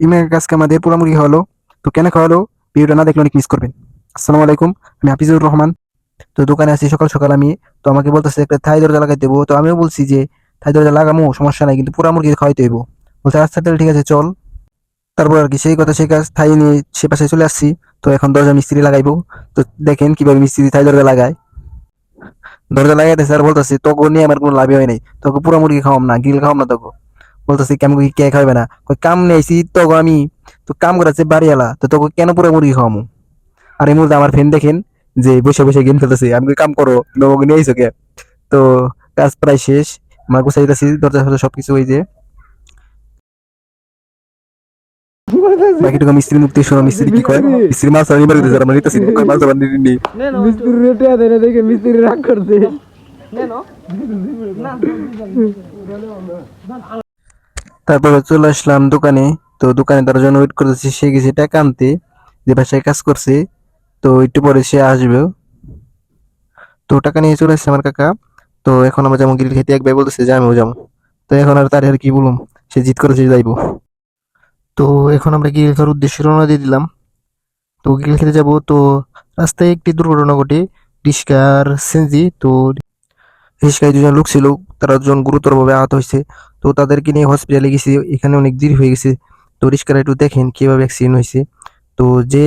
ইমরানের কাছকে আমাদের পোড়া মুরগি খাওয়ালো। তো কেন খাওয়ালো, ভিডিওটা না দেখলে অনেক মিস করবেন। আসসালামু আলাইকুম, আমি হাফিজুর রহমান। তো দোকানে আছি সকাল সকাল আমি। তো আমাকে বলতেছে একটা থাই দরজা লাগাই দেবো। তো আমিও বলছি যে থাই দরজা লাগামো, সমস্যা নাই, কিন্তু পোড়া মুরগি খাওয়াইতে হইব। বলছে আচ্ছা তাহলে ঠিক আছে চল। তারপর আর কি সেই কথা সেই কাজ, থাই নিয়ে সে পাশে চলে আসছি। তো এখন দরজা মিস্ত্রি লাগাইবো। তো দেখেন কিভাবে মিস্ত্রি থাই দরজা লাগায়। দরজা লাগাইতেছে আর বলতেছে তোকে নিয়ে আমার কোনো লাভই হয় নাই, তোকে পুরা মুরগি খাওয়াম না, গ্রিল খাওয়াম না তোকে। বলতেছি কেমন কি কে খাবে না, কই কাম নেইছি তোকে আমি। তো কাম করাচ্ছে বাড়িওয়ালা, তো তোকে কেন পুরা মুরগি খাওয়ামু। আর এই মুহূর্তে আমার ফ্রেন্ড দেখেন যে বসে বসে গেম খেলতেছে। আমি কই কাম করো, তোমাকে নিয়ে আইসো কে। তো কাজ প্রায় শেষ, আমার গুছাইতেছি দরজা ফরজা সবকিছু। ওই যে বাকিটুকু মিস্ত্রি মুক্তি শোনো, মিস্ত্রি কি কয়। মিস্ত্রি মাছ নিবার দিতে আমরা নিতেছি, মাছ আবার নিয়ে মিস্ত্রি রেটে দেয় দেখে মিস্ত্রি রাগ করছে। তারপরে চলে আসলাম দোকানে। তো দোকানে তার জন্য ওয়েট করতেছি, সে গেছে টাকা আনতে, যে বাসায় কাজ করছে। তো একটু পরে সে আসবে। তো টাকা নিয়ে চলে আসছে আমার কাকা। তো এখন আমরা যেমন গ্রিল খেতে, এক ভাই বলতেছে যে আমিও যাবো। তো এখন আর তার আর কি বলুম, সে জিদ করেছে যে যাইবো। তো এখন আমরা গ্রিল খাওয়ার উদ্দেশ্যে রওনা দিয়ে দিলাম। তো গ্রিল খেতে যাব। তো রাস্তায় একটি দুর্ঘটনা ঘটে, রিস্কা আর সিএনজি। তো রিস্কায় দুজন লোক ছিল, তারা দুজন গুরুতরভাবে আহত হয়েছে। তো তাদেরকে নিয়ে হসপিটালে গেছি, এখানে অনেক দেরি হয়ে গেছে। তো রিস্কার একটু দেখেন কিভাবে অ্যাক্সিডেন্ট হয়েছে। তো যে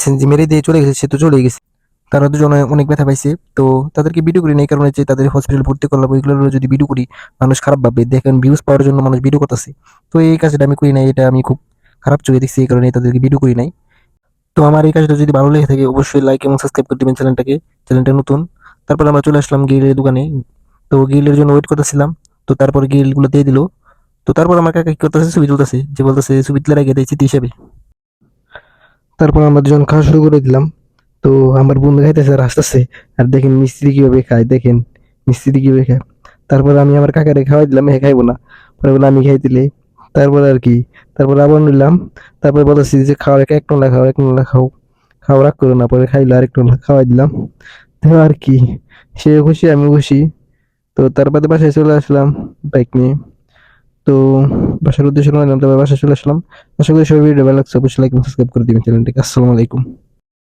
সিএনজি মেরে দিয়ে চলে গেছে সে তো চলেই গেছে, তারা দুজনে অনেক ব্যথা পাইছে। তো তাদেরকে ভিডিও করি না, এই কারণে যে তাদের হসপিটাল ভর্তি করলাম। ওইগুলো যদি ভিডিও করি মানুষ খারাপ ভাববে, দেখেন ভিউজ পাওয়ার জন্য মানুষ ভিডিও করতেছে। তো এই কাজটা আমি করি নাই, এটা আমি খুব খারাপ চোখে দেখছি, এই কারণে তাদেরকে ভিডিও করি নাই। তো আমার এই কাজটা যদি ভালো লেগে থাকে অবশ্যই লাইক এবং সাবস্ক্রাইব করে দিবেন চ্যানেলটাকে, চ্যানেলটা নতুন। তারপর আমরা চলে আসলাম গ্রিলের দোকানে। তো গ্রিলের জন্য ওয়েট করতেছিলাম। তো তারপর গ্রিল গুলো দিয়ে দিল। তো তারপর আমার কাকা কি করতেছে, ছবি তুলতেছে, যে বলতেছে ছবি তুলে রেখে দিয়েছি হিসেবে। তারপর আমরা দুজন খাওয়া শুরু করে দিলাম। তো আমার বন্ধু খাইতেছে আর হাসতেছে। আর দেখেন মিস্ত্রি কিভাবে খায়, দেখেন মিস্ত্রি কিভাবে খায়। তারপর আমি আমার কাকারে খাওয়াই দিলাম, হ্যাঁ খাইবো না, পরে বলে আমি খাই দিলে। তারপর আর কি, তারপর আবার নিলাম। তারপর বলতেছি যে খাওয়ার এক নলা খাও, এক নলা খাও, খাও রাগ করো না। পরে খাইলো, আরেক নলা খাওয়াই দিলাম। তো আর কি, সে খুশি আমি খুশি। তো তারপরে বাসায় চলে আসলাম বাইক নিয়ে। তো বাসার উদ্দেশ্যে রওনা দিলাম, তারপর বাসায় চলে আসলাম। আশা করি সবাই ভিডিও ভালো লাগছে, অবশ্যই লাইক এবং সাবস্ক্রাইব করে দিবেন চ্যানেলটিকে। আসসালামু আলাইকুম।